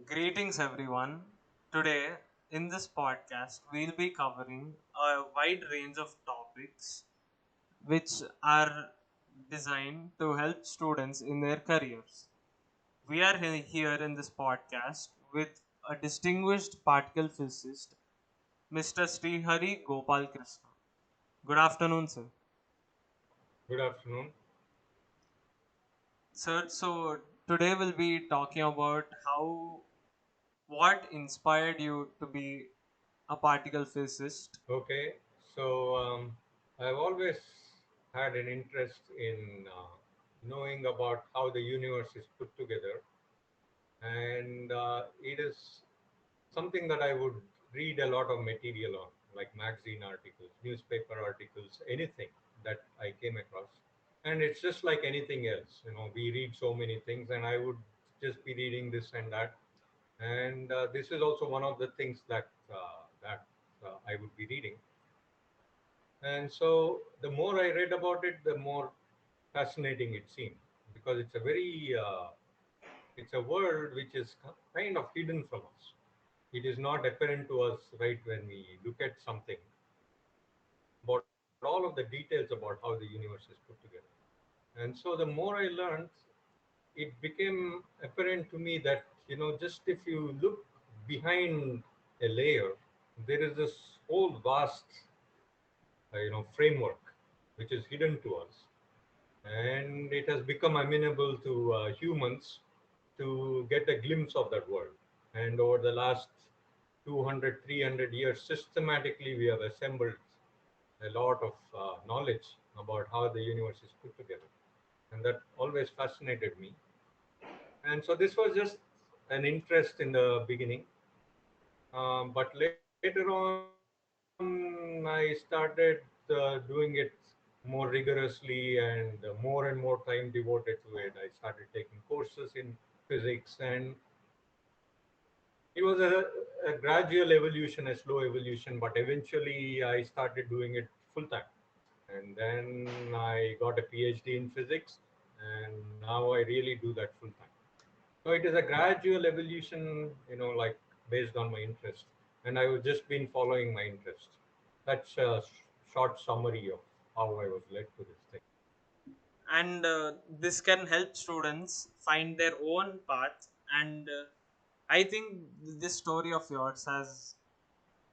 Greetings, everyone. Today, in this podcast, we'll be covering a wide range of topics which are designed to help students in their careers. We are here in this podcast with a distinguished particle physicist, Mr. Srihari Gopalakrishna. Good afternoon, sir. Good afternoon. Sir, so today we'll be talking about what inspired you to be a particle physicist. Okay, so I've always had an interest in knowing about how the universe is put together, and it is something that I would read a lot of material on, like magazine articles, newspaper articles, anything that I came across. And it's just like anything else, we read so many things, and I would just be reading this and that. And this is also one of the things that I would be reading. And so the more I read about it, the more fascinating it seemed, because it's a world which is kind of hidden from us. It is not apparent to us right when we look at something about all of the details about how the universe is put together. And so the more I learned, it became apparent to me that, just if you look behind a layer, there is this whole vast, framework which is hidden to us, and it has become amenable to humans to get a glimpse of that world. And over the last 200, 300 years, systematically we have assembled a lot of knowledge about how the universe is put together, and that always fascinated me. And so this was just an interest in the beginning, but later on I started doing it more rigorously, and more and more time devoted to it. I started taking courses in physics, and it was a gradual evolution, a slow evolution, but eventually I started doing it full time. And then I got a PhD in physics, and now I really do that full time. So it is a gradual evolution, like based on my interest. And I have just been following my interest. That's a short summary of how I was led to this thing. And this can help students find their own path. And I think this story of yours has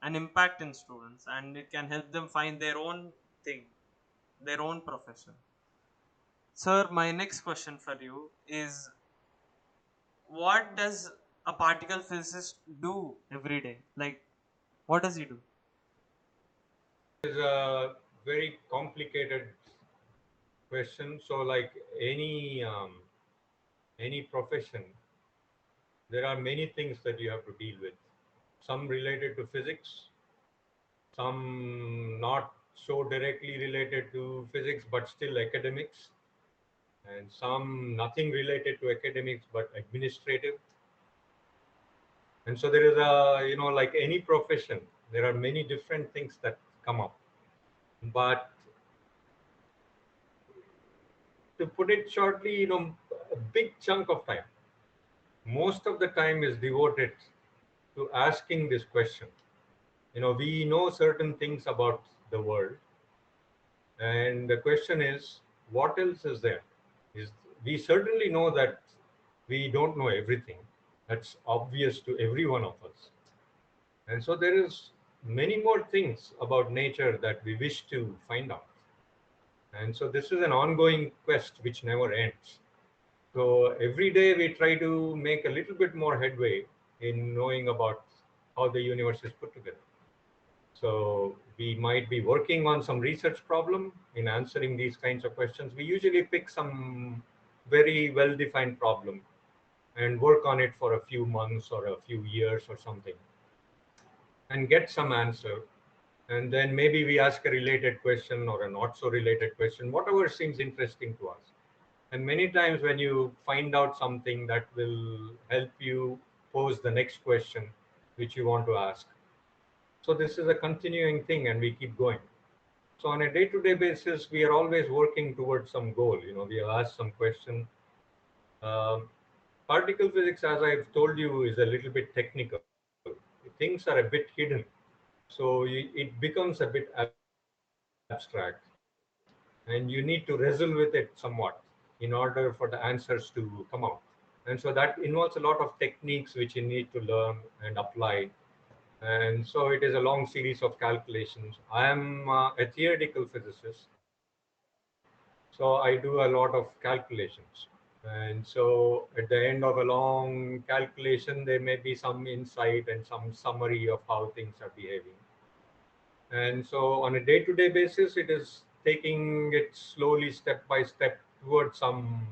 an impact in students, and it can help them find their own thing, their own profession. Sir, my next question for you is, what does a particle physicist do every day? Like, what does he do? It's a very complicated question. So, like any profession, there are many things that you have to deal with. Some related to physics, some not so directly related to physics, but still academics, and some nothing related to academics but administrative. And so there is like any profession, there are many different things that come up. But to put it shortly, a big chunk of time, most of the time is devoted to asking this question. We know certain things about the world, and the question is, what else is there? Is We certainly know that we don't know everything. That's obvious to every one of us. And so there is many more things about nature that we wish to find out. And so this is an ongoing quest which never ends. So every day we try to make a little bit more headway in knowing about how the universe is put together. So we might be working on some research problem in answering these kinds of questions. We usually pick some very well-defined problem and work on it for a few months or a few years or something and get some answer. And then maybe we ask a related question or a not so related question, whatever seems interesting to us. And many times when you find out something, that will help you pose the next question which you want to ask. So this is a continuing thing, and we keep going. So on a day-to-day basis, we are always working towards some goal. We have asked some question. Um particle physics, as I've told you, is a little bit technical. Things are a bit hidden. So it becomes a bit abstract, and you need to wrestle with it somewhat in order for the answers to come out. And so that involves a lot of techniques which you need to learn and apply. And so it is a long series of calculations. I am a theoretical physicist, so I do a lot of calculations. And so at the end of a long calculation, there may be some insight and some summary of how things are behaving. And so on a day-to-day basis, it is taking it slowly, step by step, towards some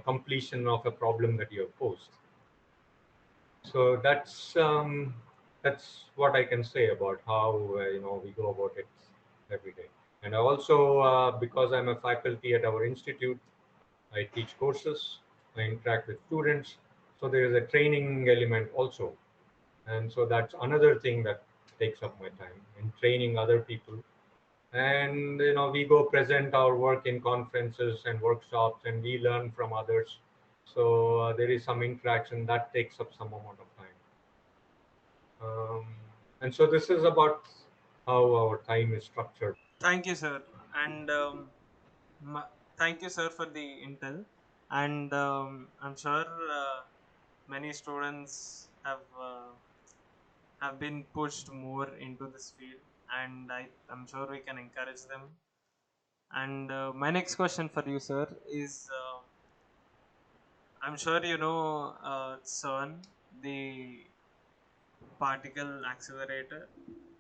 completion of a problem that you have posed. So that's what I can say about how we go about it every day. And I also, because I'm a faculty at our institute, I teach courses, I interact with students, so there is a training element also. And so that's another thing that takes up my time in training other people. And we go present our work in conferences and workshops, and we learn from others. So there is some interaction that takes up some amount of time. um, and so this is about how our time is structured. Thank you, sir. And thank you, sir, for the intel. And I'm sure many students have been pushed more into this field, and I'm sure we can encourage them. And my next question for you, sir, is I'm sure you know CERN, the particle accelerator,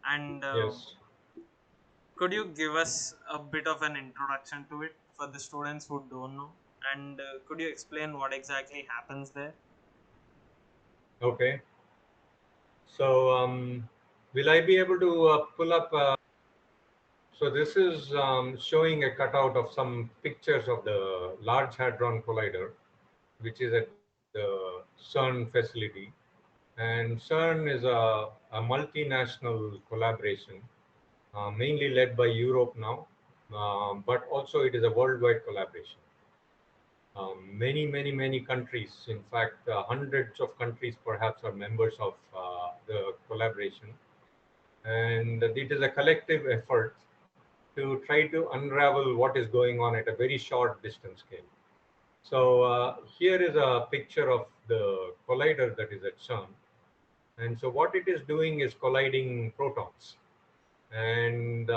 and Yes. could you give us a bit of an introduction to it for the students who don't know? And could you explain what exactly happens there? Okay. So will I be able to pull up? So this is showing a cutout of some pictures of the Large Hadron Collider, which is at the CERN facility. And CERN is a multinational collaboration, mainly led by Europe now, but also it is a worldwide collaboration. Many countries, in fact, hundreds of countries perhaps are members of the collaboration. And it is a collective effort to try to unravel what is going on at a very short distance scale. So here is a picture of the collider that is at CERN. And so what it is doing is colliding protons. And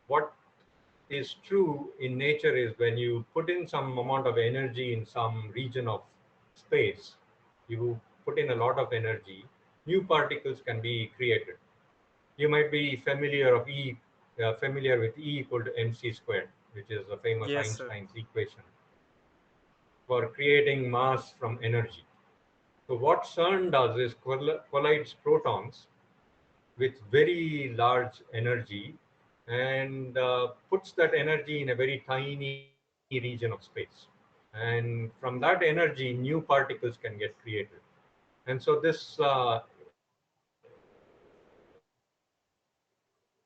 what is true in nature is when you put in some amount of energy in some region of space, you put in a lot of energy, new particles can be created. You might be familiar with E equal to mc squared, which is the famous Yes, sir. Einstein's equation for creating mass from energy. So what CERN does is collides protons with very large energy and puts that energy in a very tiny region of space. And from that energy, new particles can get created. And so this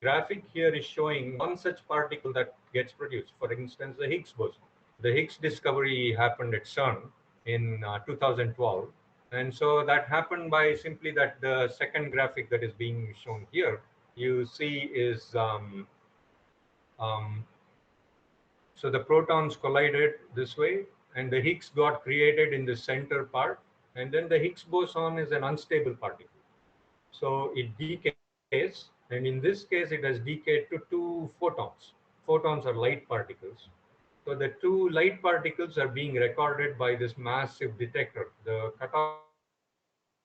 graphic here is showing one such particle that gets produced. For instance, the Higgs boson. The Higgs discovery happened at CERN in 2012. And so that happened by simply that the second graphic that is being shown here, you see is um, so the protons collided this way, and the Higgs got created in the center part, and then the Higgs boson is an unstable particle. So it decays, and in this case, it has decayed to two photons. Photons are light particles. So the two light particles are being recorded by this massive detector. The cutout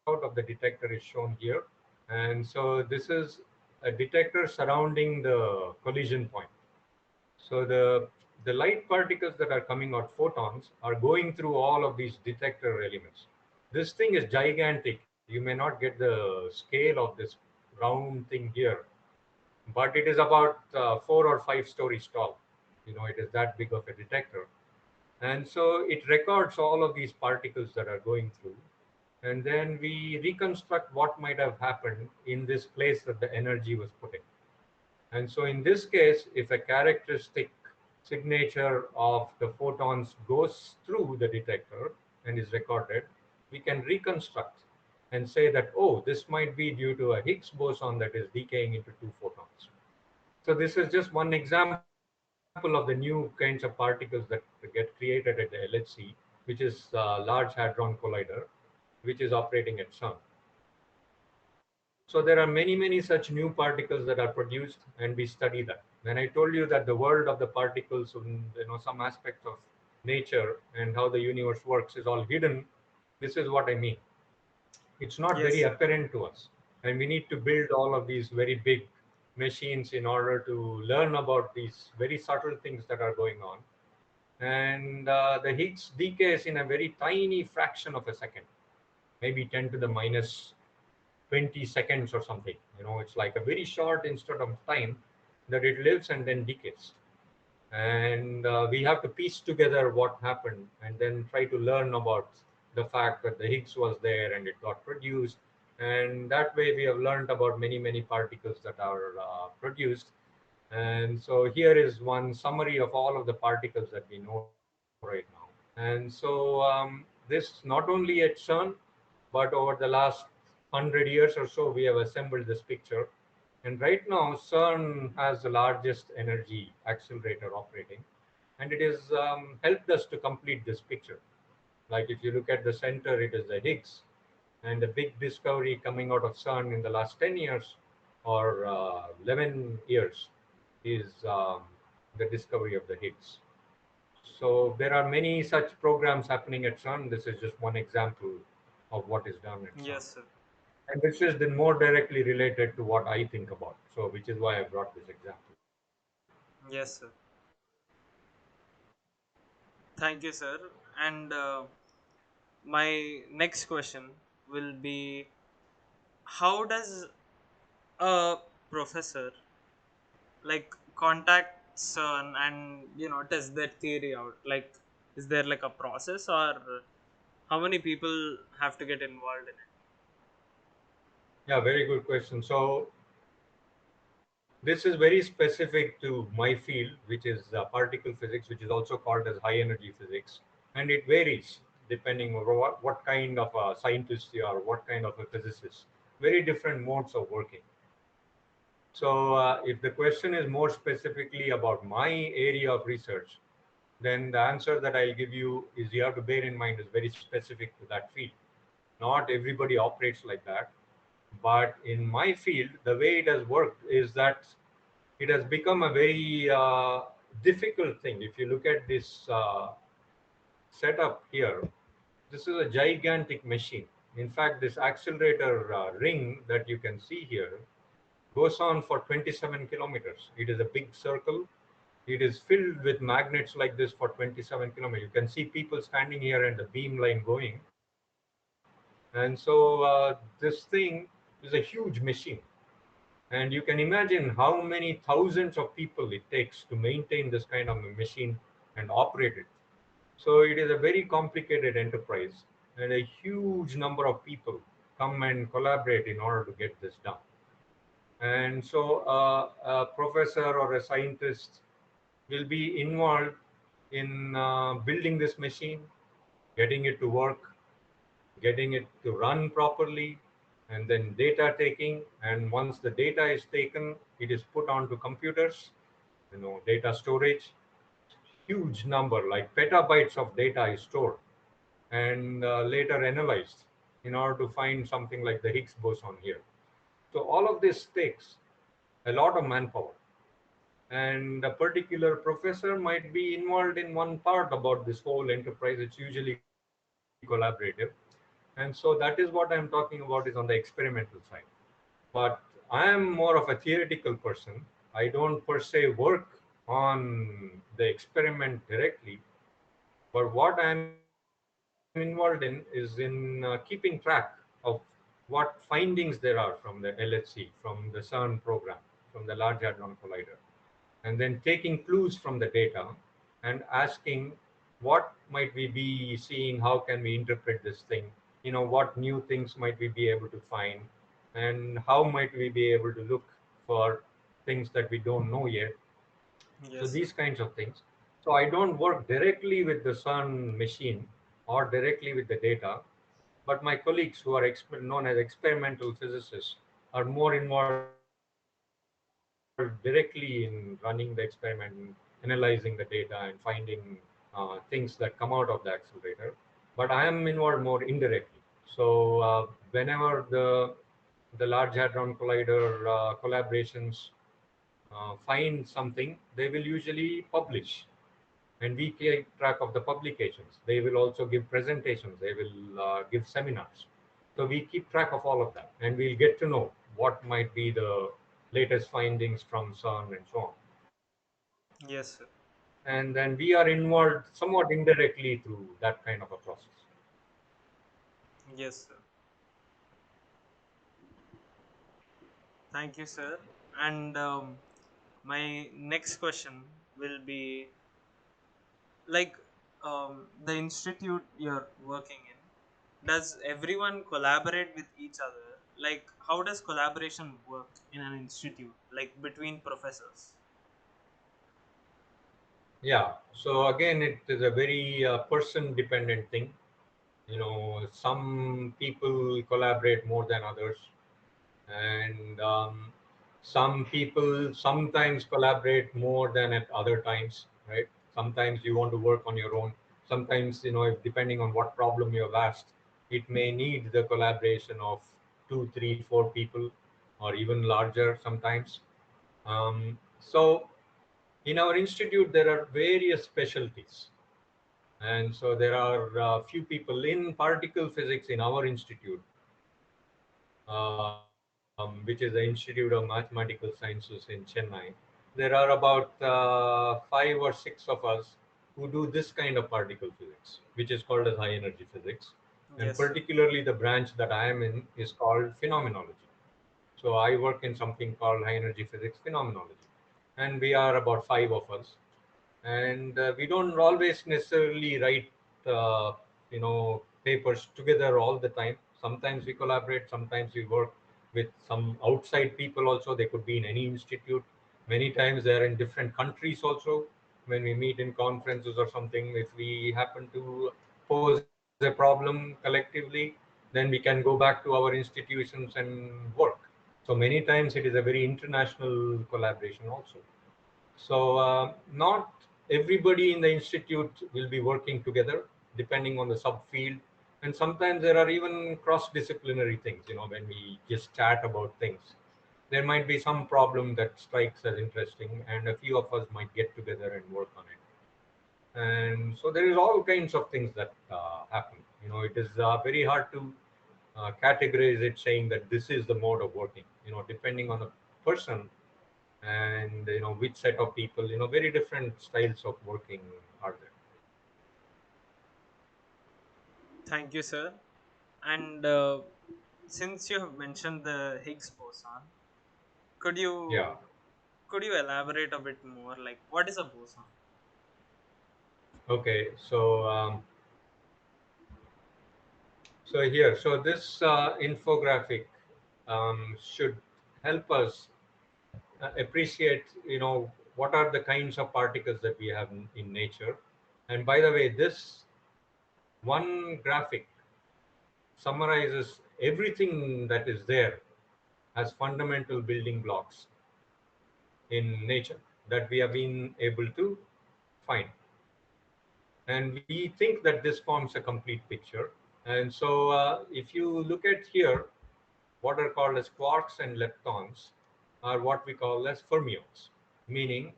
of the detector is shown here. And so this is a detector surrounding the collision point. So the light particles that are coming out, photons, are going through all of these detector elements. This thing is gigantic. You may not get the scale of this round thing here, but it is about 4 or 5 stories tall. It is that big of a detector. And so it records all of these particles that are going through. And then we reconstruct what might have happened in this place that the energy was put in. And so in this case, if a characteristic signature of the photons goes through the detector and is recorded, we can reconstruct and say that, oh, this might be due to a Higgs boson that is decaying into two photons. So this is just one example of the new kinds of particles that get created at the LHC, which is Large Hadron Collider, which is operating at CERN. So there are many, many such new particles that are produced, and we study that. When I told you that the world of the particles, some aspects of nature and how the universe works is all hidden, this is what I mean. It's not Yes, very sir. apparent to us, and we need to build all of these very big machines in order to learn about these very subtle things that are going on. And the Higgs decays in a very tiny fraction of a second, maybe 10 to the minus 20 seconds or something. It's like a very short instant of time that it lives and then decays. And we have to piece together what happened and then try to learn about the fact that the Higgs was there and it got produced. And that way we have learned about many, many particles that are produced. And so here is one summary of all of the particles that we know right now. And so this not only at CERN, but over the last 100 years or so, we have assembled this picture. And right now, CERN has the largest energy accelerator operating, and it has helped us to complete this picture. Like if you look at the center, it is the Higgs, and the big discovery coming out of CERN in the last 10 years or 11 years is the discovery of the Higgs. So there are many such programs happening at CERN. This is just one example of what is done at CERN. Yes, sir. And this is then more directly related to what I think about. So which is why I brought this example. Yes, sir. Thank you, sir. And my next question will be, how does a professor like contact CERN and test their theory out? Like, is there like a process, or how many people have to get involved in it? Yeah, very good question. So this is very specific to my field, which is particle physics, which is also called as high energy physics, and it varies depending on what kind of a scientist you are, what kind of a physicist. Very different modes of working. So, if the question is more specifically about my area of research, then the answer that I'll give you is you have to bear in mind is very specific to that field. Not everybody operates like that. But in my field, the way it has worked is that it has become a very difficult thing. If you look at this setup here, this is a gigantic machine. In fact, this accelerator ring that you can see here goes on for 27 kilometers. It is a big circle. It is filled with magnets like this for 27 kilometers. You can see people standing here and the beam line going. And so this thing is a huge machine. And you can imagine how many thousands of people it takes to maintain this kind of a machine and operate it. So it is a very complicated enterprise, and a huge number of people come and collaborate in order to get this done. And so a professor or a scientist will be involved in building this machine, getting it to work, getting it to run properly, and then data taking. And once the data is taken, it is put onto computers, data storage. Huge number, like petabytes of data is stored and later analyzed in order to find something like the Higgs boson here. So all of this takes a lot of manpower. And a particular professor might be involved in one part about this whole enterprise. It's usually collaborative. And so that is what I'm talking about is on the experimental side. But I am more of a theoretical person. I don't per se work on the experiment directly, but what I'm involved in is in keeping track of what findings there are from the LHC, from the CERN program, from the Large Hadron Collider, and then taking clues from the data and asking what might we be seeing, how can we interpret this thing, what new things might we be able to find, and how might we be able to look for things that we don't know yet. So Yes, sir. these kinds of things. So I don't work directly with the CERN machine or directly with the data, but my colleagues who are known as experimental physicists are more involved directly in running the experiment, analyzing the data, and finding things that come out of the accelerator. But I am involved more indirectly. Whenever the Large Hadron Collider collaborations find something, they will usually publish, and we keep track of the publications. They will also give presentations, they will give seminars. So we keep track of all of that, and we'll get to know what might be the latest findings from CERN and so on. Yes, sir. And then we are involved somewhat indirectly through that kind of a process. Yes, sir. Thank you, sir. And my next question will be like, the institute you're working in, does everyone collaborate with each other? Like, how does collaboration work in an institute, like between professors? Yeah. So again, it is a very person dependent thing. Some people collaborate more than others, and some people sometimes collaborate more than at other times, right? Sometimes you want to work on your own. Sometimes, if depending on what problem you have asked, it may need the collaboration of two, three, four people, or even larger sometimes. So in our institute, there are various specialties. And so there are few people in particle physics in our institute, which is the Institute of Mathematical Sciences in Chennai. There are about 5 or 6 of us who do this kind of particle physics, which is called as high energy physics. And Yes, sir. particularly the branch that I am in is called phenomenology. So I work in something called high energy physics phenomenology. And we are about 5 of us. And we don't always necessarily write papers together all the time. Sometimes we collaborate, sometimes we work with some outside people also. They could be in any institute. Many times they're in different countries also. When we meet in conferences or something, if we happen to pose a problem collectively, then we can go back to our institutions and work. So many times it is a very international collaboration also. So, not everybody in the institute will be working together depending on the subfield. And sometimes there are even cross disciplinary things, when we just chat about things. There might be some problem that strikes as interesting, and a few of us might get together and work on it. And so there is all kinds of things that happen. It is very hard to categorize it saying that this is the mode of working. Depending on the person, and which set of people, very different styles of working are there. Thank you, sir. And since you have mentioned the Higgs boson, could Yeah. you could you elaborate a bit more? Like, what is a boson? Okay. So this infographic should help us appreciate, what are the kinds of particles that we have in nature. And by the way, this one graphic summarizes everything that is there as fundamental building blocks in nature that we have been able to find. And we think that this forms a complete picture. And so, if you look at here, what are called as quarks and leptons are what we call as fermions, meaning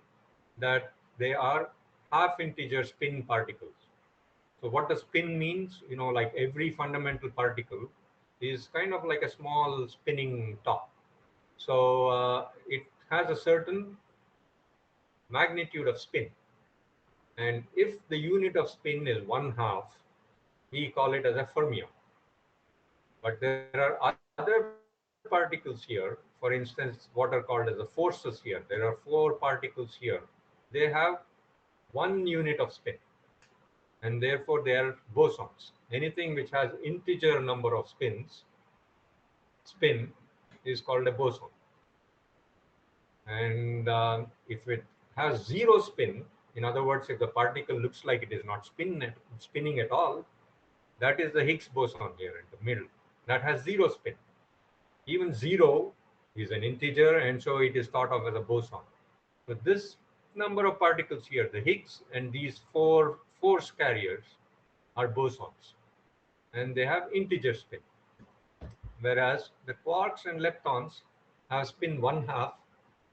that they are half integer spin particles. So, what the spin means, like every fundamental particle is kind of like a small spinning top. So, it has a certain magnitude of spin. And if the unit of spin is 1/2, we call it as a fermion. But there are other particles here, for instance, what are called as the forces here. There are 4 particles here. They have 1 unit of spin, and therefore they are bosons. Anything which has integer number of spin is called a boson. And if it has 0 spin, In other words, if the particle looks like it is not spinning at all, that is the Higgs boson here in the middle. That has zero spin. Even zero is an integer, and so it is thought of as a boson. So this number of particles here, the Higgs and these four force carriers, are bosons, and they have integer spin. Whereas the quarks and leptons have spin one half,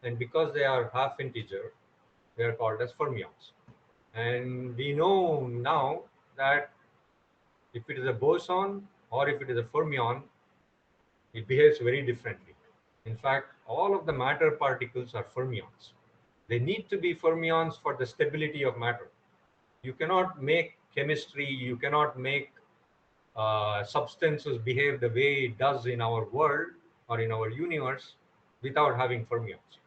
and because they are half integer, they are called as fermions. And we know now that if it is a boson or if it is a fermion, it behaves very differently. In fact, all of the matter particles are fermions. They need to be fermions for the stability of matter. You cannot make chemistry, you cannot make substances behave the way it does in our world or in our universe without having fermions.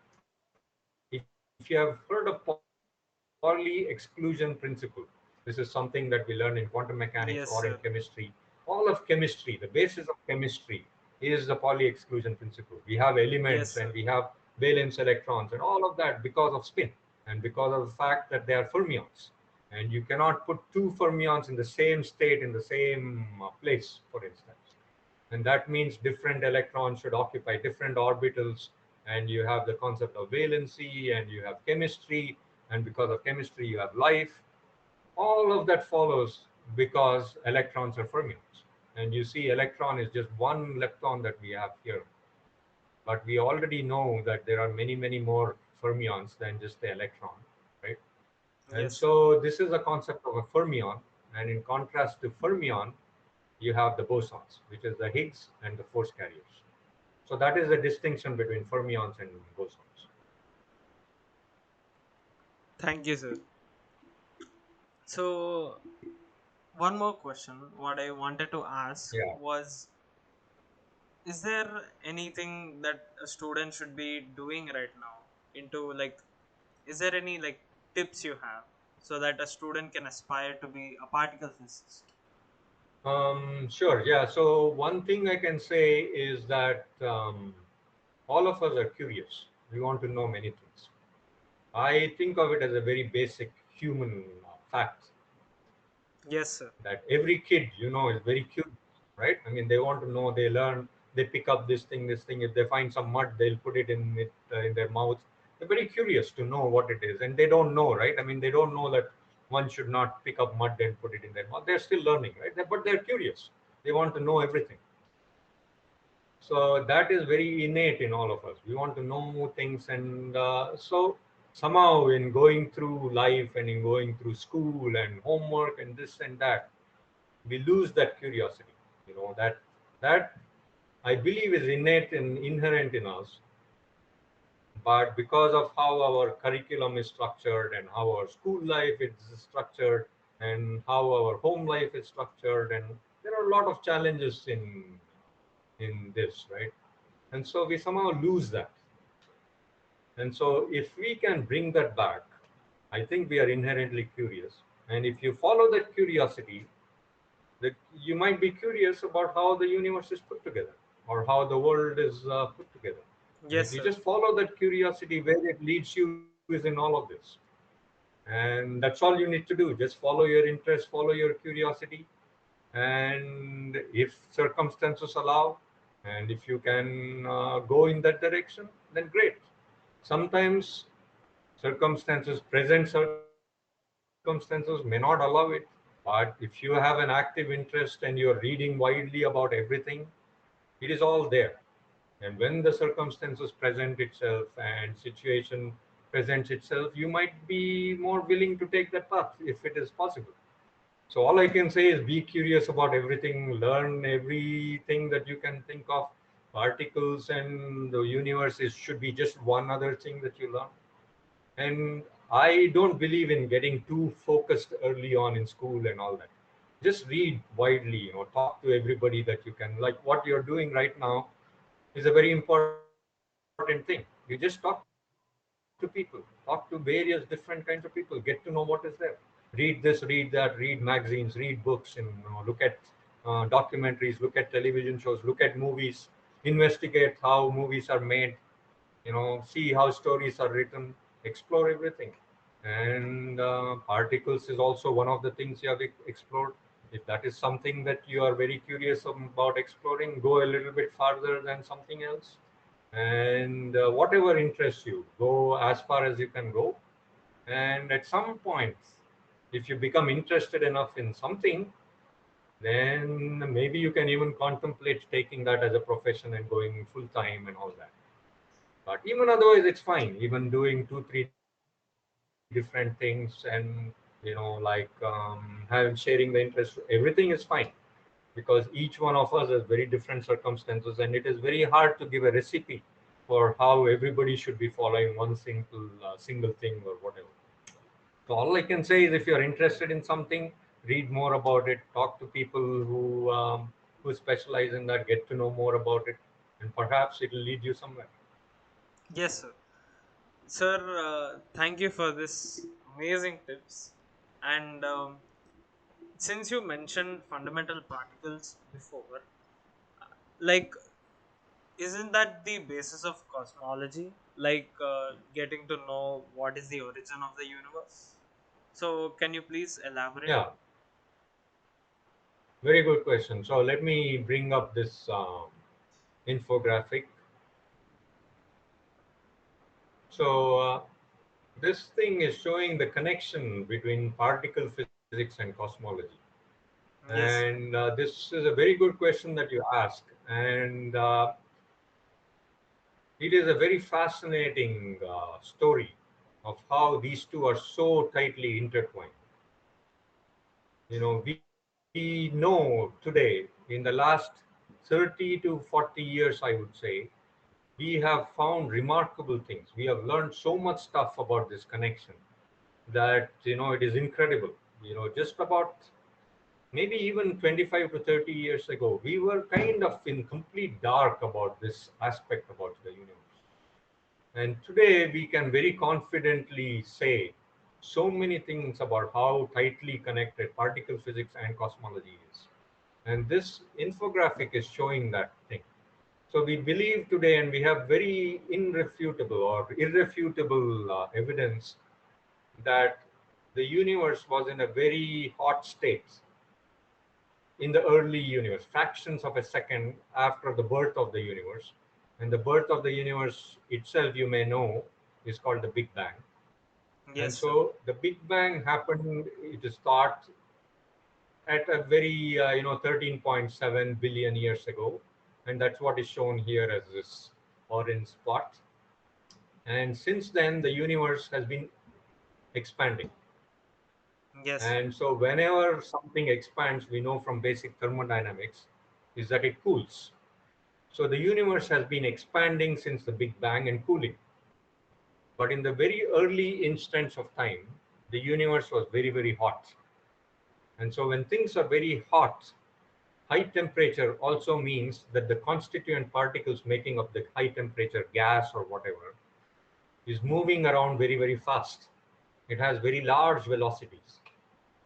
If you have heard of Pauli exclusion principle, this is something that we learn in quantum mechanics or in chemistry. Yes, sir. All of chemistry, the basis of chemistry is the Pauli exclusion principle. We have elements and we Yes, have sir. valence electrons and all of that because of spin and because of the fact that they are fermions. And you cannot put two fermions in the same state in the same place, for instance. And that means different electrons should occupy different orbitals, and you have the concept of valency, and you have chemistry, and because of chemistry you have life. All of that follows because electrons are fermions. And you see, electron is just one lepton that we have here, but we already know that there are many, many more fermions than just the electron, right? And Yes, sir. so this is a concept of a fermion, and in contrast to fermion, you have the bosons, which is the Higgs and the force carriers. So that is the distinction between fermions and bosons. Thank you, sir. So, one more question. What I wanted to ask Yeah. was, is there anything that a student should be doing right now into like, is there any like tips you have so that a student can aspire to be a particle physicist? Sure. Yeah. So one thing I can say is that all of us are curious. We want to know many things. I think of it as a very basic human fact Yes, sir. that every kid, is very curious, right? I mean, they want to know, they learn, they pick up this thing. If they find some mud, they'll put it in their mouth. They're very curious to know what it is, and they don't know, right? I mean, they don't know that one should not pick up mud and put it in their mouth. They're still learning, right? But they're curious. They want to know everything. So that is very innate in all of us. We want to know things, and so somehow in going through life and in going through school and homework and this and that, we lose that curiosity. That I believe is innate and inherent in us, but because of how our curriculum is structured and how our school life is structured and how our home life is structured, and there are a lot of challenges in this, right? And so we somehow lose that. And so if we can bring that back, I think we are inherently curious. And if you follow that curiosity, that you might be curious about how the universe is put together or how the world is put together. And Yes, if you sir. just follow that curiosity, where it leads you is in all of this. And that's all you need to do. Just follow your interest, follow your curiosity. And if circumstances allow, and if you can go in that direction, then great. Sometimes present circumstances may not allow it. But if you have an active interest and you're reading widely about everything, it is all there. And when the circumstances present itself and situation presents itself, you might be more willing to take that path if it is possible. So all I can say is be curious about everything, learn everything that you can think of. Particles and the universe should be just one other thing that you learn. And I don't believe in getting too focused early on in school and all that. Just read widely, talk to everybody that you can. Like what you're doing right now is a very important thing. You just talk to people, talk to various different kinds of people, get to know what is there. Read this, read that, read magazines, read books, and look at documentaries, look at television shows, look at movies, investigate how movies are made, see how stories are written, explore everything. And particles is also one of the things you have explored. If that is something that you are very curious about exploring, go a little bit farther than something else. And whatever interests you, go as far as you can go. And at some point, if you become interested enough in something, then maybe you can even contemplate taking that as a profession and going full time and all that. But even otherwise, it's fine. Even doing two, three different things and like having sharing the interest, everything is fine because each one of us has very different circumstances, and it is very hard to give a recipe for how everybody should be following one single thing or whatever. So all I can say is, if you're interested in something, read more about it, talk to people who specialize in that, get to know more about it, and perhaps it'll lead you somewhere. Yes, sir. Sir, thank you for this amazing tips. And since you mentioned fundamental particles before, like, isn't that the basis of cosmology? Like, getting to know what is the origin of the universe? So, can you please elaborate? Yeah, very good question. So let me bring up this infographic. So this thing is showing the connection between particle physics and cosmology. Yes, sir. And this is a very good question that you ask. And it is a very fascinating story of how these two are so tightly intertwined. We know today, in the last 30 to 40 years, I would say, we have found remarkable things. We have learned so much stuff about this connection that, it is incredible. Just about maybe even 25 to 30 years ago, we were kind of in complete dark about this aspect about the universe. And today we can very confidently say so many things about how tightly connected particle physics and cosmology is. And this infographic is showing that thing. So we believe today, and we have very irrefutable or irrefutable evidence that the universe was in a very hot state in the early universe, fractions of a second after the birth of the universe. And the birth of the universe itself, you may know, is called the Big Bang. And Yes, sir. so the Big Bang happened, it is thought, at a very, 13.7 billion years ago. And that's what is shown here as this orange spot. And since then, the universe has been expanding. Yes, sir. And so whenever something expands, we know from basic thermodynamics, is that it cools. So the universe has been expanding since the Big Bang and cooling. But in the very early instance of time, the universe was very, very hot. And so when things are very hot, high temperature also means that the constituent particles making up the high temperature gas or whatever is moving around very, very fast. It has very large velocities.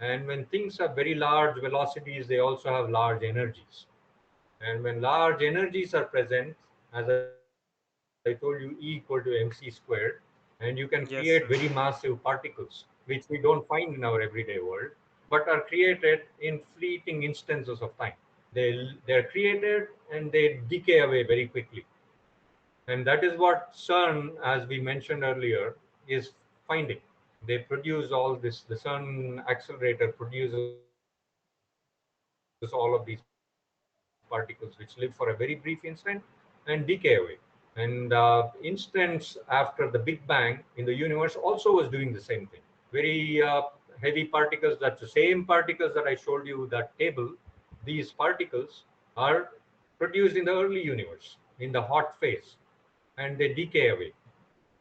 And when things have very large velocities, they also have large energies. And when large energies are present, as I told you, E equal to mc squared, and you can create very Yes, massive sir. particles, which we don't find in our everyday world, but are created in fleeting instances of time. They're created and they decay away very quickly. And that is what CERN, as we mentioned earlier, is finding. They produce all this, the CERN accelerator produces all of these particles which live for a very brief instant and decay away. And instance after the Big Bang in the universe also was doing the same thing. Very heavy particles, that's the same particles that I showed you, that table. These particles are produced in the early universe in the hot phase, and they decay away.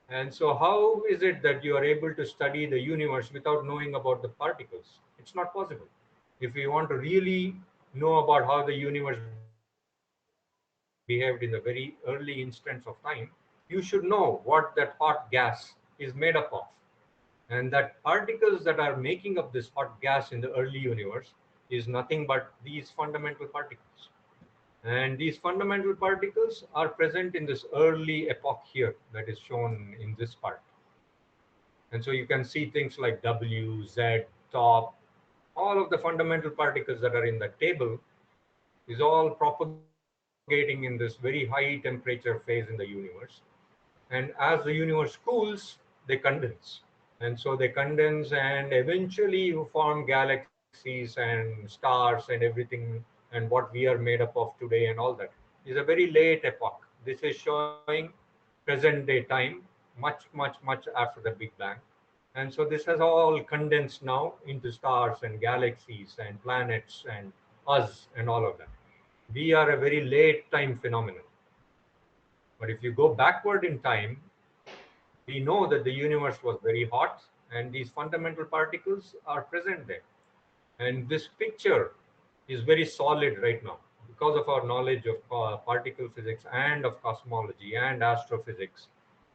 And so, how is it that you are able to study the universe without knowing about the particles? It's not possible. If we want to really know about how the universe behaved in the very early instance of time, you should know what that hot gas is made up of. And that particles that are making up this hot gas in the early universe is nothing but these fundamental particles. And these fundamental particles are present in this early epoch here that is shown in this part. And so you can see things like W, Z, top, all of the fundamental particles that are in the table is all propagating in this very high temperature phase in the universe. And as the universe cools, they condense. And so they condense and eventually you form galaxies and stars and everything, and what we are made up of today and all that is a very late epoch. This is showing present day time, much after the Big Bang. And so this has all condensed now into stars and galaxies and planets and us and all of that. We are a very late time phenomenon. But if you go backward in time, we know that the universe was very hot and these fundamental particles are present there. And this picture is very solid right now because of our knowledge of particle physics and of cosmology and astrophysics.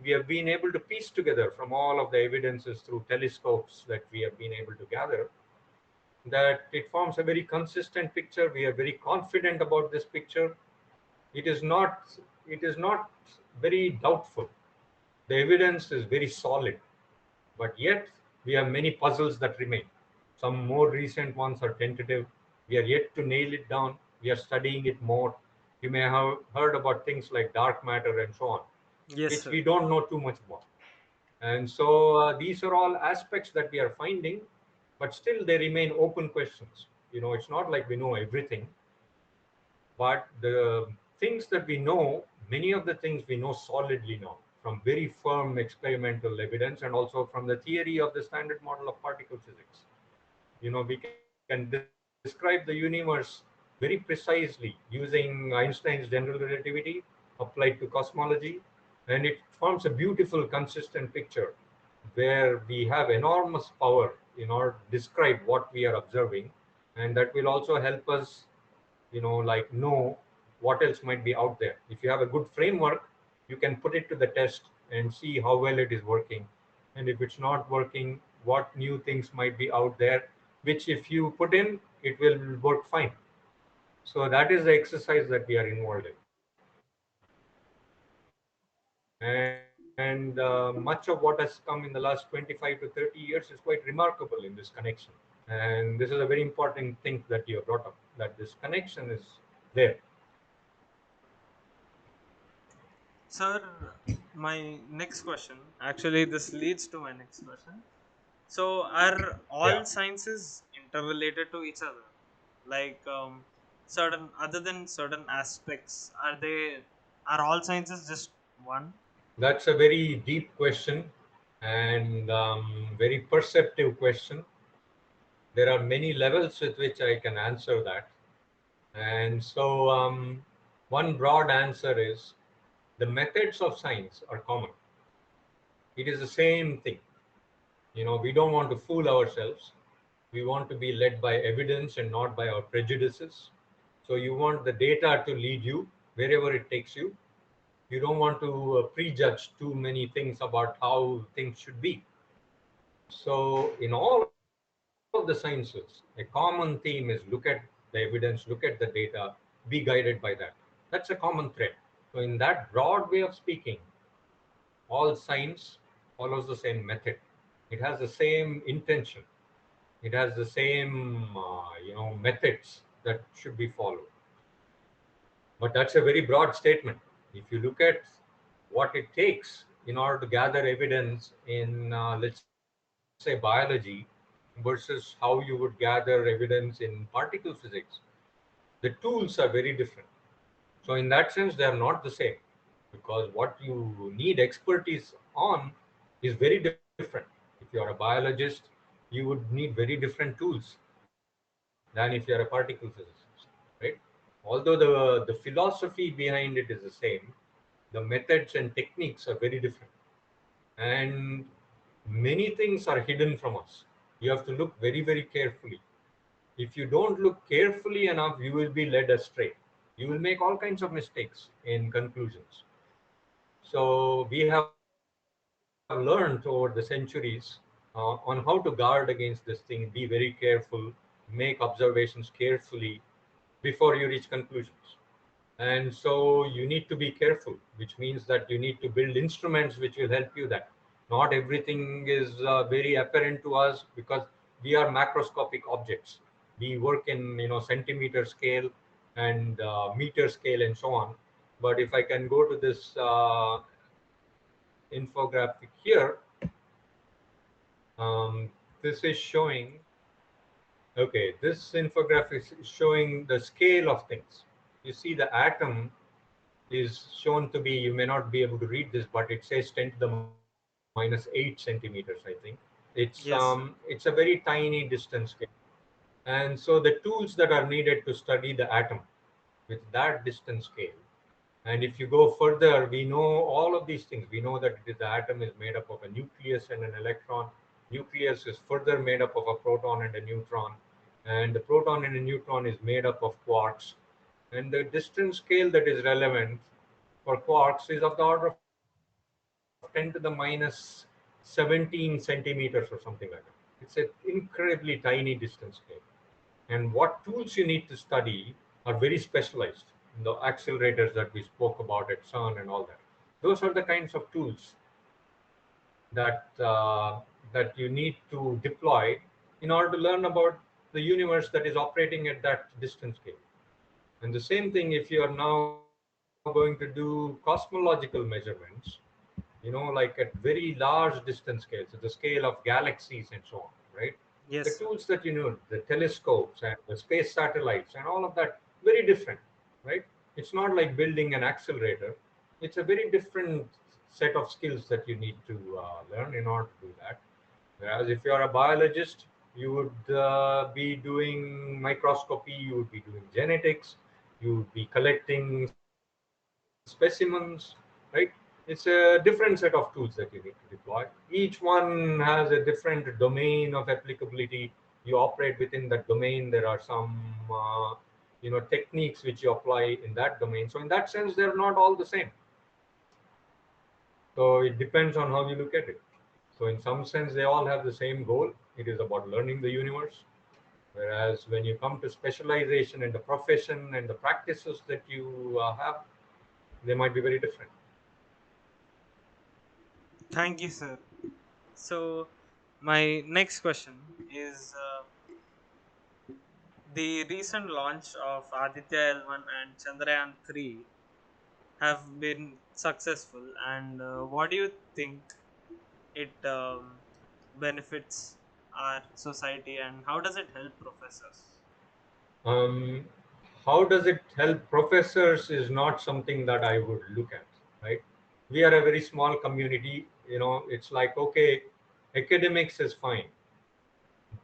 We have been able to piece together from all of the evidences through telescopes that we have been able to gather that it forms a very consistent picture. We are very confident about this picture. It is not very doubtful. The evidence is very solid, but yet we have many puzzles that remain. Some more recent ones are tentative. We are yet to nail it down. We are studying it more. You may have heard about things like dark matter and so on, Yes, which sir. we don't know too much about. And so these are all aspects that we are finding, but still they remain open questions. It's not like we know everything, but the things that we know, many of the things we know solidly now from very firm experimental evidence and also from the theory of the standard model of particle physics. We can describe the universe very precisely using Einstein's general relativity applied to cosmology, and it forms a beautiful, consistent picture where we have enormous power in order to describe what we are observing, and that will also help us like know what else might be out there. If you have a good framework, you can put it to the test and see how well it is working. And if it's not working, what new things might be out there, which if you put in, it will work fine. So that is the exercise that we are involved in. And much of what has come in the last 25 to 30 years is quite remarkable in this connection. And this is a very important thing that you have brought up, that this connection is there. Sir, my next question, actually, this leads to my next question. So, are all Yeah. sciences interrelated to each other? Like, certain, other than certain aspects, are all sciences just one? That's a very deep question and very perceptive question. There are many levels with which I can answer that. And so, one broad answer is the methods of science are common. It is the same thing. We don't want to fool ourselves. We want to be led by evidence and not by our prejudices. So, you want the data to lead you wherever it takes you. You don't want to prejudge too many things about how things should be. So, in all of the sciences, a common theme is look at the evidence, look at the data, be guided by that. That's a common thread. So, in that broad way of speaking, all science follows the same method. It has the same intention. It has the same, methods that should be followed. But that's a very broad statement. If you look at what it takes in order to gather evidence in, let's say, biology versus how you would gather evidence in particle physics, the tools are very different. So, in that sense, they are not the same because what you need expertise on is very different. If you are a biologist, you would need very different tools than if you are a particle physicist, right? Although the philosophy behind it is the same, the methods and techniques are very different. And many things are hidden from us. You have to look very carefully. If you don't look carefully enough, you will be led astray. You will make all kinds of mistakes in conclusions. So we have learned over the centuries on how to guard against this thing, be very careful, make observations carefully before you reach conclusions. And so you need to be careful, which means that you need to build instruments which will help you that. Not everything is very apparent to us because we are macroscopic objects. We work in centimeter scale and meter scale and so on. But if I can go to this infographic here, this is showing. Okay, this infographic is showing the scale of things. You see, the atom is shown to be, you may not be able to read this, but it says 10 to the minus 8 centimeters, I think. It's Yes. a very tiny distance scale. And so the tools that are needed to study the atom with that distance scale. And if you go further, we know all of these things. We know that the atom is made up of a nucleus and an electron. Nucleus is further made up of a proton and a neutron. And the proton and a neutron is made up of quarks. And the distance scale that is relevant for quarks is of the order of 10 to the minus 17 centimeters or something like that. It's an incredibly tiny distance scale. And what tools you need to study are very specialized. The accelerators that we spoke about at CERN and all that. Those are the kinds of tools that you need to deploy in order to learn about the universe that is operating at that distance scale. And the same thing if you are now going to do cosmological measurements, like at very large distance scales, at the scale of galaxies and so on, right? The Yes, tools sir. that the telescopes and the space satellites and all of that, very different, right? It's not like building an accelerator. It's a very different set of skills that you need to learn in order to do that. Whereas if you're a biologist, you would be doing microscopy, you would be doing genetics, you would be collecting specimens, right? It's a different set of tools that you need to deploy. Each one has a different domain of applicability. You operate within that domain. There are some, techniques which you apply in that domain. So in that sense, they're not all the same. So it depends on how you look at it. So in some sense, they all have the same goal. It is about learning the universe. Whereas when you come to specialization and the profession and the practices that you have, they might be very different. Thank you, sir. So, my next question is the recent launch of Aditya L1 and Chandrayaan 3 have been successful, and what do you think it benefits our society, and how does it help professors? Um, how does it help professors is not something that I would look at, right? We are a very small community. It's like, okay, academics is fine,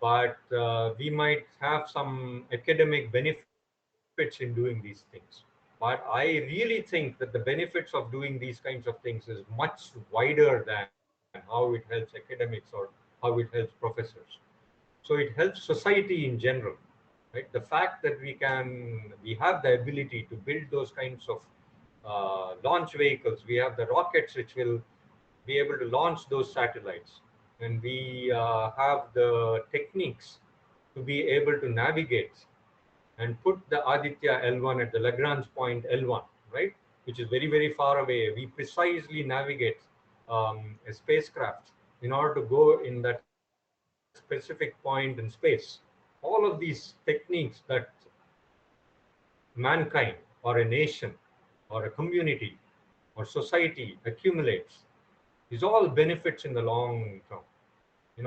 but we might have some academic benefits in doing these things. But I really think that the benefits of doing these kinds of things is much wider than how it helps academics or how it helps professors. So it helps society in general, right? The fact that we have the ability to build those kinds of launch vehicles. We have the rockets which will be able to launch those satellites, and we have the techniques to be able to navigate and put the Aditya L1 at the Lagrange point L1, right, which is very, very far away. We precisely navigate a spacecraft in order to go in that specific point in space. All of these techniques that mankind or a nation or a community or society accumulates is all benefits in the long term.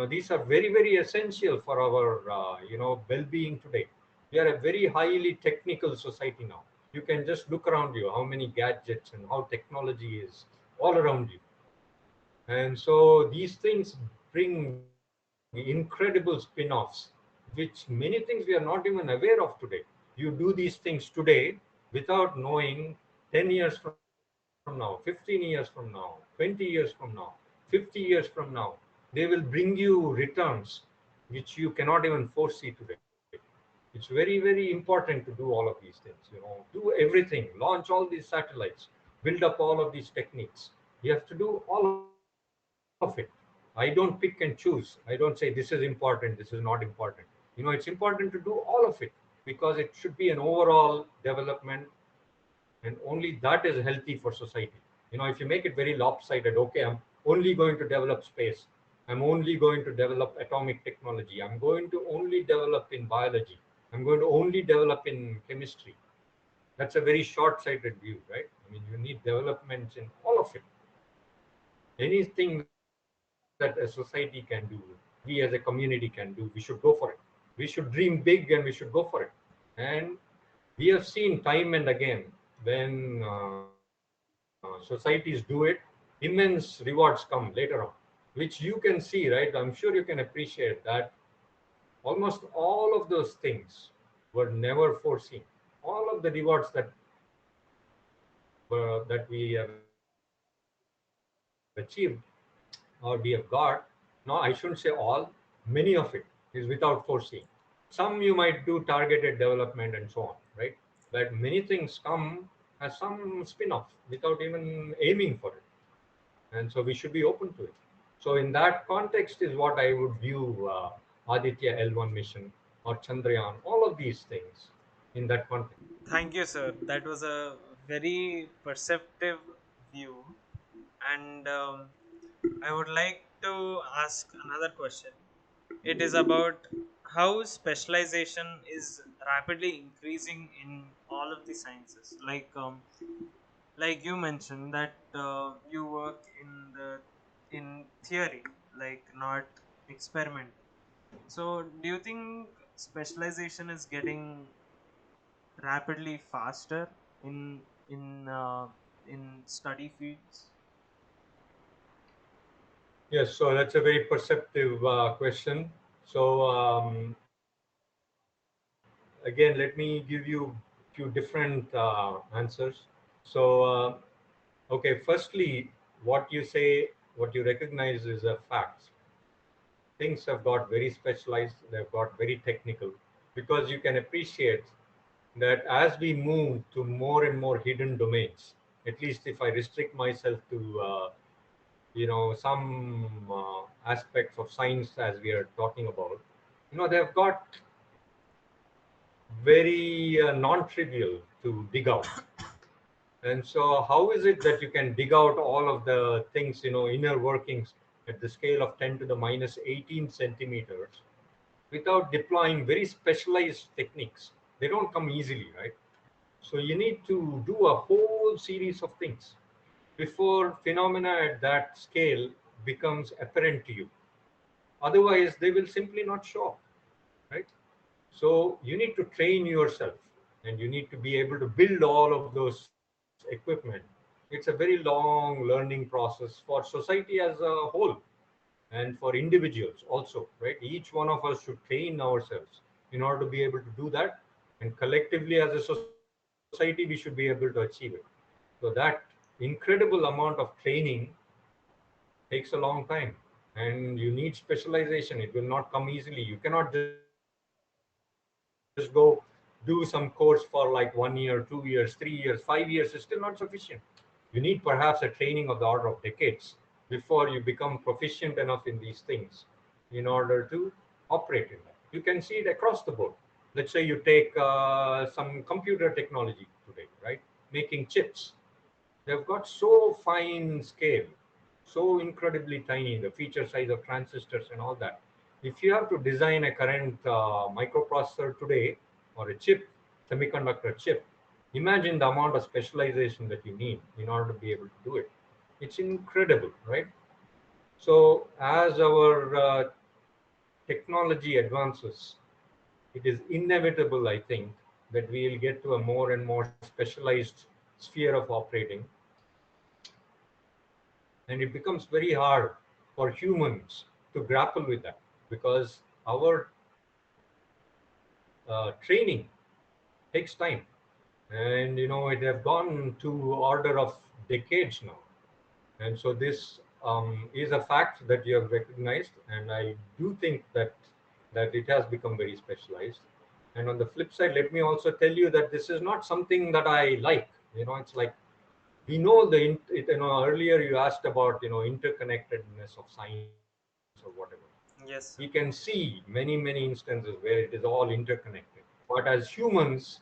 These are very, very essential for our well-being today. We are a very highly technical society now. You can just look around you how many gadgets and how technology is all around you. And so these things bring incredible spin-offs, which many things we are not even aware of today. You do these things today without knowing 10 years from now, 15 years from now, 20 years from now, 50 years from now, they will bring you returns which you cannot even foresee today. It's very, very important to do all of these things. Do everything, launch all these satellites, build up all of these techniques. You have to do all of it. I don't pick and choose. I don't say this is important, this is not important. It's important to do all of it because it should be an overall development, and only that is healthy for society. If you make it very lopsided, okay, I'm only going to develop space. I'm only going to develop atomic technology. I'm going to only develop in biology. I'm going to only develop in chemistry. That's a very short-sighted view, right? I mean, you need developments in all of it. Anything that a society can do, we as a community can do, we should go for it. We should dream big and we should go for it. And we have seen time and again when societies do it, immense rewards come later on, which you can see, right? I'm sure you can appreciate that almost all of those things were never foreseen. All of the rewards that we have achieved or we have got, no, I shouldn't say all, many of it is without foreseeing. Some you might do targeted development and so on, right? But many things come as some spin-off without even aiming for it. And so we should be open to it. So in that context is what I would view Aditya L1 mission or Chandrayaan, all of these things in that context. Thank you, sir. That was a very perceptive view. And I would like to ask another question. It is about how specialization is rapidly increasing in all of the sciences. Like you mentioned that you work in theory, like not experimental. So, do you think specialization is getting rapidly faster in study fields? Yes, so that's a very perceptive question. So again, let me give you few different answers. So okay, firstly, what you say, what you recognize is a fact. Things have got very specialized, they've got very technical, because you can appreciate that as we move to more and more hidden domains, at least if I restrict myself to some aspects of science as we are talking about, they've got very non-trivial to dig out. And so how is it that you can dig out all of the things, inner workings at the scale of 10 to the minus 18 centimeters without deploying very specialized techniques? They don't come easily, right? So you need to do a whole series of things before phenomena at that scale becomes apparent to you. Otherwise, they will simply not show up, right? So you need to train yourself and you need to be able to build all of those equipment. It's a very long learning process for society as a whole and for individuals also, right? Each one of us should train ourselves in order to be able to do that. And collectively as a society, we should be able to achieve it. So that incredible amount of training takes a long time and you need specialization. It will not come easily. You cannot just go do some course for like 1 year, 2 years, 3 years, 5 years. It's still not sufficient. You need perhaps a training of the order of decades before you become proficient enough in these things in order to operate in that. You can see it across the board. Let's say you take some computer technology today, right? Making chips. They've got so fine scale, so incredibly tiny, the feature size of transistors and all that. If you have to design a current microprocessor today or a chip, semiconductor chip, imagine the amount of specialization that you need in order to be able to do it. It's incredible, right? So as our technology advances, it is inevitable, I think, that we will get to a more and more specialized sphere of operating, and it becomes very hard for humans to grapple with that because our training takes time, and it have gone to order of decades now. And so this is a fact that you have recognized, and I do think that it has become very specialized. And on the flip side, let me also tell you that this is not something that I like. It's like we know earlier you asked about interconnectedness of science or whatever. We can Yes, sir. see many instances where it is all interconnected, but as humans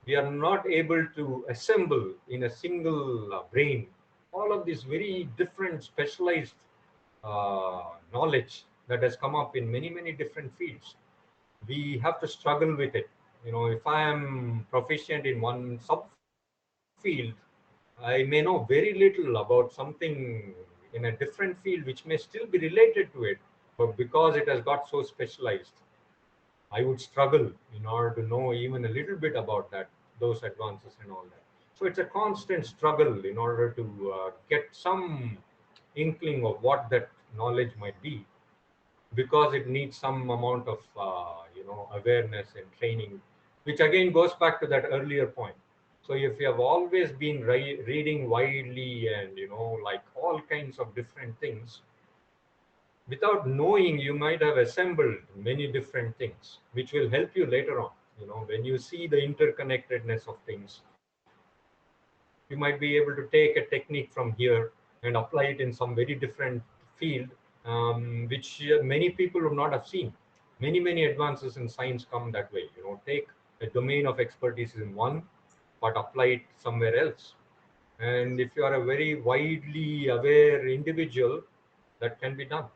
we are not able to assemble in a single brain all of this very different specialized knowledge that has come up in many different fields. We have to struggle with it. If I am proficient in one subfield, I may know very little about something in a different field which may still be related to it, but because it has got so specialized, I would struggle in order to know even a little bit about those advances and all that. So it's a constant struggle in order to get some inkling of what that knowledge might be, because it needs some amount of awareness and training, which again goes back to that earlier point. So if you have always been reading widely and like all kinds of different things, without knowing you might have assembled many different things which will help you later on. When you see the interconnectedness of things, you might be able to take a technique from here and apply it in some very different field, which many people would not have seen. Many advances in science come that way. Take a domain of expertise in one, but apply it somewhere else. And if you are a very widely aware individual, that can be done.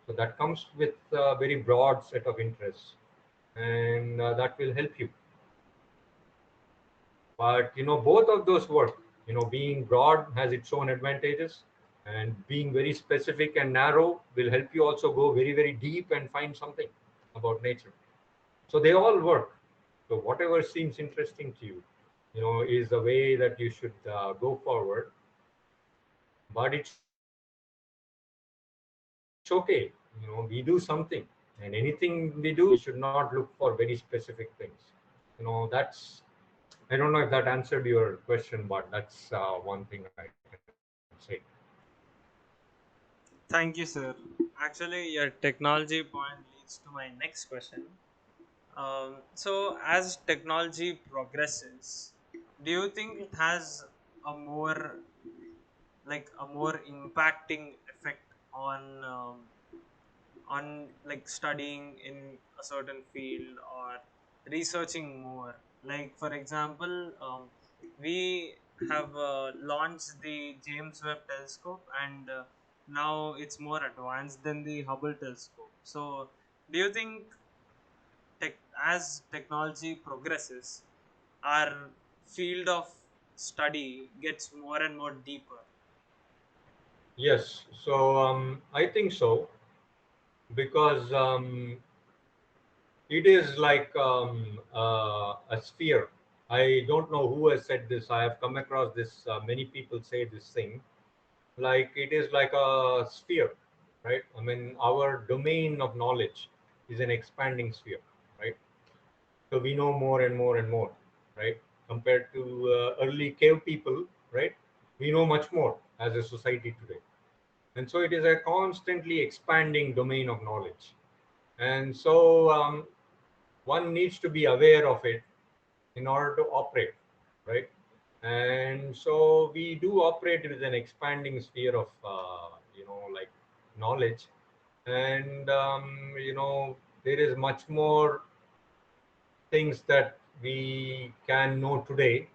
So that comes with a very broad set of interests, and that will help you. But both of those work. Being broad has its own advantages, and being very specific and narrow will help you also go very deep and find something about nature. So they all work. So whatever seems interesting to you, is the way that you should go forward. But it's okay. We do something, and anything we do, we should not look for very specific things. That's, I don't know if that answered your question, but that's one thing I can say. Thank you, sir. Actually, your technology point leads to my next question. So, as technology progresses, do you think it has a more a more impacting effect on like studying in a certain field or researching more? Like for example, we have launched the James Webb Telescope, and now it's more advanced than the Hubble Telescope. So do you think as technology progresses, our field of study gets more and more deeper? Yes, so I think so, because it is like a sphere. I don't know who has said this. I have come across this. Many people say this thing. Like it is like a sphere, right? I mean, our domain of knowledge is an expanding sphere, right? So we know more and more and more, right? Compared to early cave people, right? We know much more as a society today. And so it is a constantly expanding domain of knowledge. And so one needs to be aware of it in order to operate, right? And so we do operate with an expanding sphere of, like knowledge. And, there is much more things that we can know today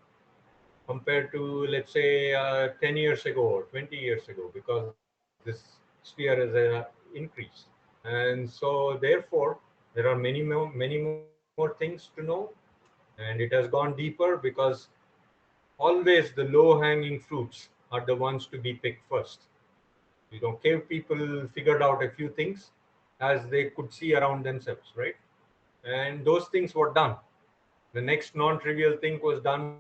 compared to, let's say, 10 years ago or 20 years ago, because this sphere is increased. And so therefore there are many more things to know, and it has gone deeper because always the low hanging fruits are the ones to be picked first. Cave people figured out a few things as they could see around themselves, right? And those things were done. The next non-trivial thing was done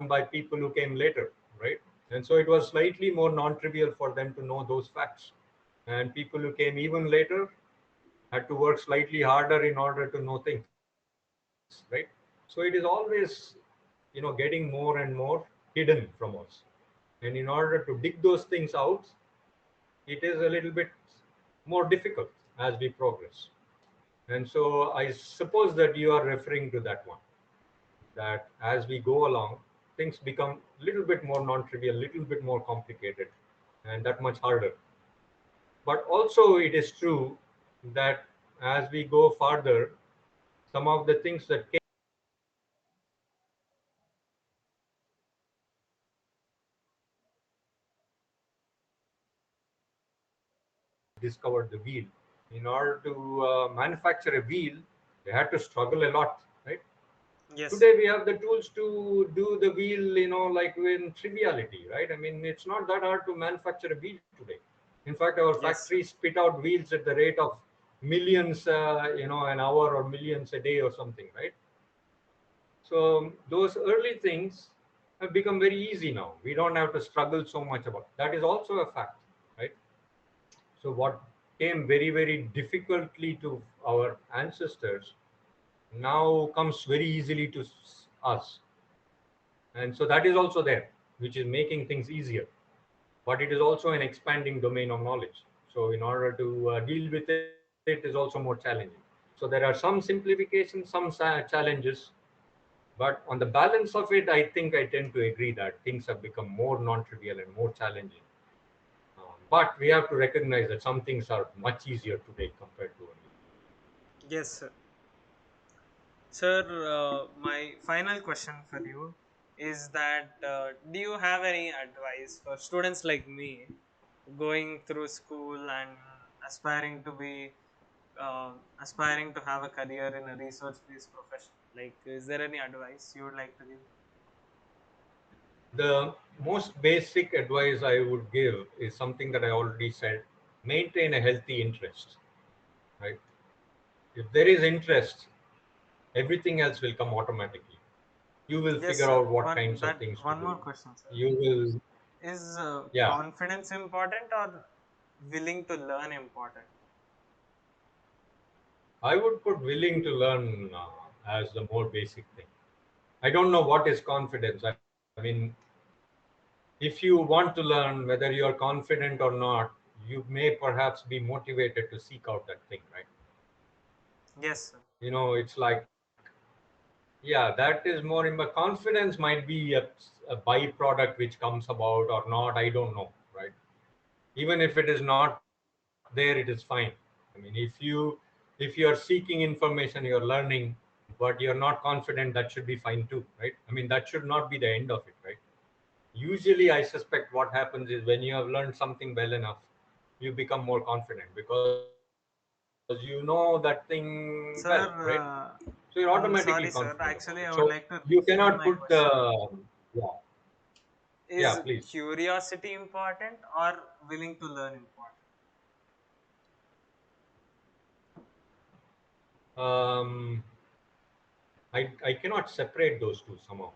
by people who came later, right? And so it was slightly more non-trivial for them to know those facts. And people who came even later had to work slightly harder in order to know things, right? So it is always, getting more and more hidden from us. And in order to dig those things out, it is a little bit more difficult as we progress. And so I suppose that you are referring to that one, that as we go along, things become a little bit more non-trivial, little bit more complicated, and that much harder. But also it is true that as we go farther, some of the things that discovered the wheel. In order to manufacture a wheel, they had to struggle a lot, right? Yes. Today we have the tools to do the wheel, like in triviality, right? I mean, it's not that hard to manufacture a wheel today. In fact, our Yes, factories sir. spit out wheels at the rate of millions, an hour or millions a day or something, right? So those early things have become very easy now. We don't have to struggle so much about that. Is also a fact, right? So what came very very difficultly to our ancestors now comes very easily to us, and so that is also there, which is making things easier. But it is also an expanding domain of knowledge. So in order to deal with it is also more challenging. So there are some simplifications, some challenges, but on the balance of it, I think I tend to agree that things have become more non-trivial and more challenging. But we have to recognize that some things are much easier today compared to earlier. Yes, sir. Sir, my final question for you is that do you have any advice for students like me going through school and aspiring to be aspiring to have a career in a research-based profession? Like, is there any advice you would like to give? The most basic advice I would give is something that I already said: maintain a healthy interest, right? If there is interest, everything else will come automatically. You will Yes, figure sir. out what kinds of things to One do. more question, sir. You will, Is yeah, confidence important or willing to learn important? I would put willing to learn as the more basic thing. I don't know what is confidence. I mean, if you want to learn, whether you are confident or not, you may perhaps be motivated to seek out that thing, right? Yes, sir. It's like, yeah, that is more in, but confidence might be a byproduct which comes about or not. I don't know, right? Even if it is not there, it is fine. I mean, if you are seeking information, you're learning, but you're not confident, that should be fine too, right? I mean, that should not be the end of it, right? Usually I suspect what happens is when you have learned something well enough, you become more confident because you know that thing well, right? So Sir, you're automatically confident. I'm So sorry, sir. you Actually, I cannot would put like to the, reframe my question. yeah, yeah, Is please. curiosity important or willing to learn important? um I cannot separate those two somehow.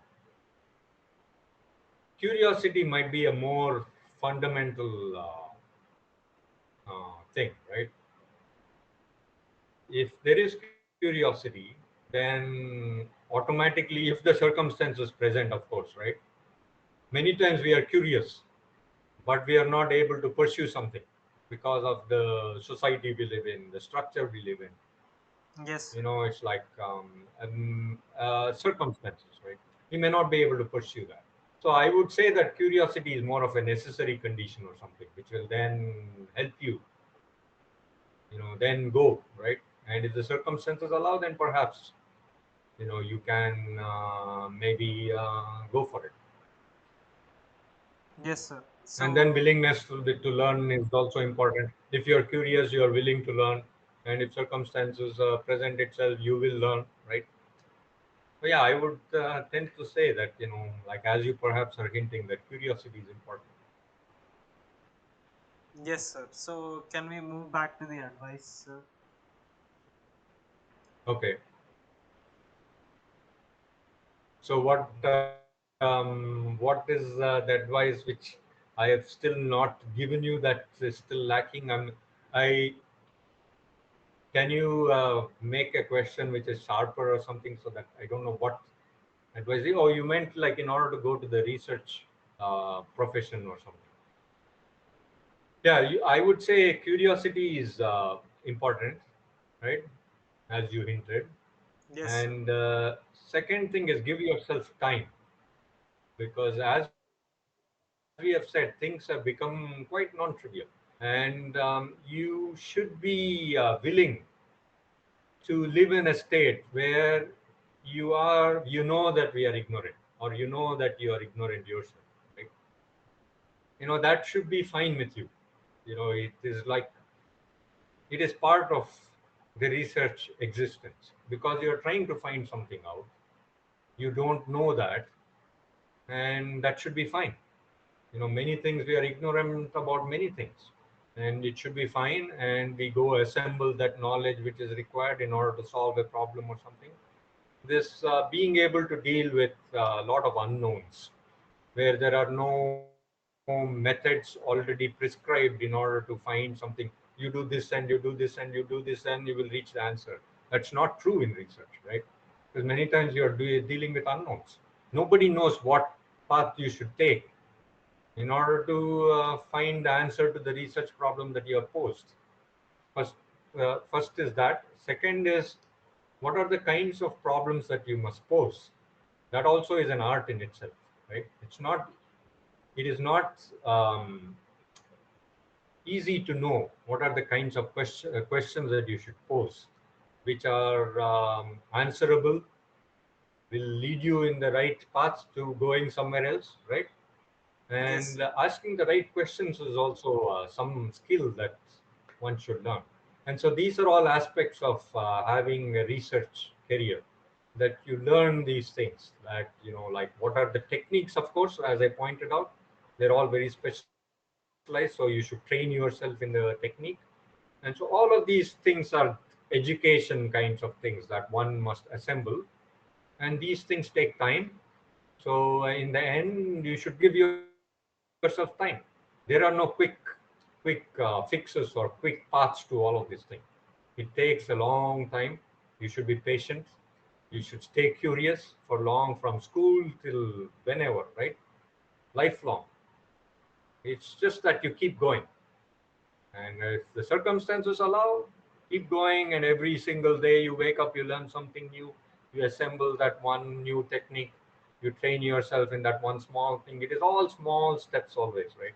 Curiosity might be a more fundamental thing, right? If there is curiosity, then automatically, if the circumstances present, of course, right? Many times we are curious, but we are not able to pursue something because of the society we live in, the structure we live in. Yes, sir. It's like circumstances, right? We may not be able to pursue that. So I would say that curiosity is more of a necessary condition or something, which will then help you, then go, right? And if the circumstances allow, then perhaps, you can maybe go for it. Yes, sir. And then So, willingness to learn is also important. If you're curious, you're willing to learn, and if circumstances present itself, you will learn, right? So yeah, I would tend to say that, like as you perhaps are hinting, that curiosity is important. yes, sir. So, can we move back to the advice, sir? Okay. So what is the advice which I have still not given you, that is still lacking? I Can you make a question which is sharper or something, so that I don't know what advice? Oh, you meant like in order to go to the research profession or something? Yeah, I would say curiosity is important, right? As you hinted. Yes, sir. And second thing is give yourself time, because as we have said, things have become quite non-trivial, and you should be willing to live in a state where you know that we are ignorant, or you know that you are ignorant yourself, right? That should be fine with you. It is like it is part of the research existence, because you're trying to find something out. You don't know that, and that should be fine. Many things we are ignorant about, many things, and it should be fine. And we go assemble that knowledge which is required in order to solve a problem or something. This being able to deal with a lot of unknowns, where there are no methods already prescribed in order to find something. You do this and you do this and you do this and you will reach the answer. That's not true in research, right? Because many times you are dealing with unknowns. Nobody knows what path you should take in order to find the answer to the research problem that you have posed. First, first is that. Second is, what are the kinds of problems that you must pose? That also is an art in itself, right? It is not easy to know what are the kinds of questions that you should pose, which are answerable, will lead you in the right path to going somewhere else, right? Yes. And asking the right questions is also some skill that one should learn. And so these are all aspects of having a research career, that you learn these things, that like what are the techniques. Of course, as I pointed out, they're all very specialized, so you should train yourself in the technique. And so all of these things are education kinds of things that one must assemble, and these things take time. So in the end, you should give yourself time. There are no quick fixes or quick paths to all of these things. It takes a long time. You should be patient. You should stay curious for long, from school till whenever, right? Lifelong. It's just that you keep going, and if the circumstances allow, keep going. And every single day you wake up, you learn something new. You assemble that one new technique. You train yourself in that one small thing. It is all small steps always, right?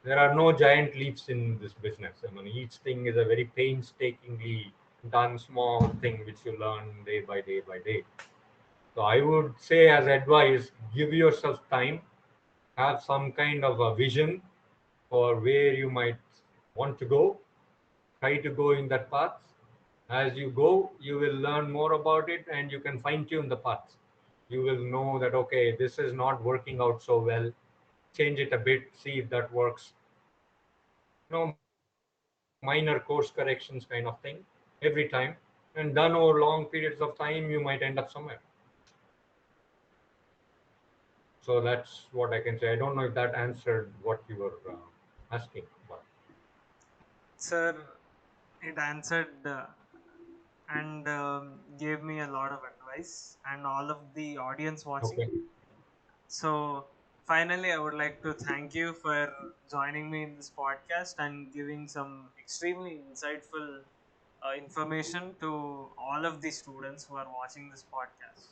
There are no giant leaps in this business. I mean, each thing is a very painstakingly done small thing which you learn day by day by day. So I would say, as advice, give yourself time, have some kind of a vision for where you might want to go. Try to go in that path. As you go, you will learn more about it, and you can fine tune the path. You will know that, okay, this is not working out so well. Change it a bit, see if that works. Minor course corrections kind of thing every time. And done over long periods of time, you might end up somewhere. So that's what I can say. I don't know if that answered what you were asking. But Sir, it answered and gave me a lot of advice and all of the audience watching. okay, So, finally, I would like to thank you for joining me in this podcast and giving some extremely insightful information to all of the students who are watching this podcast.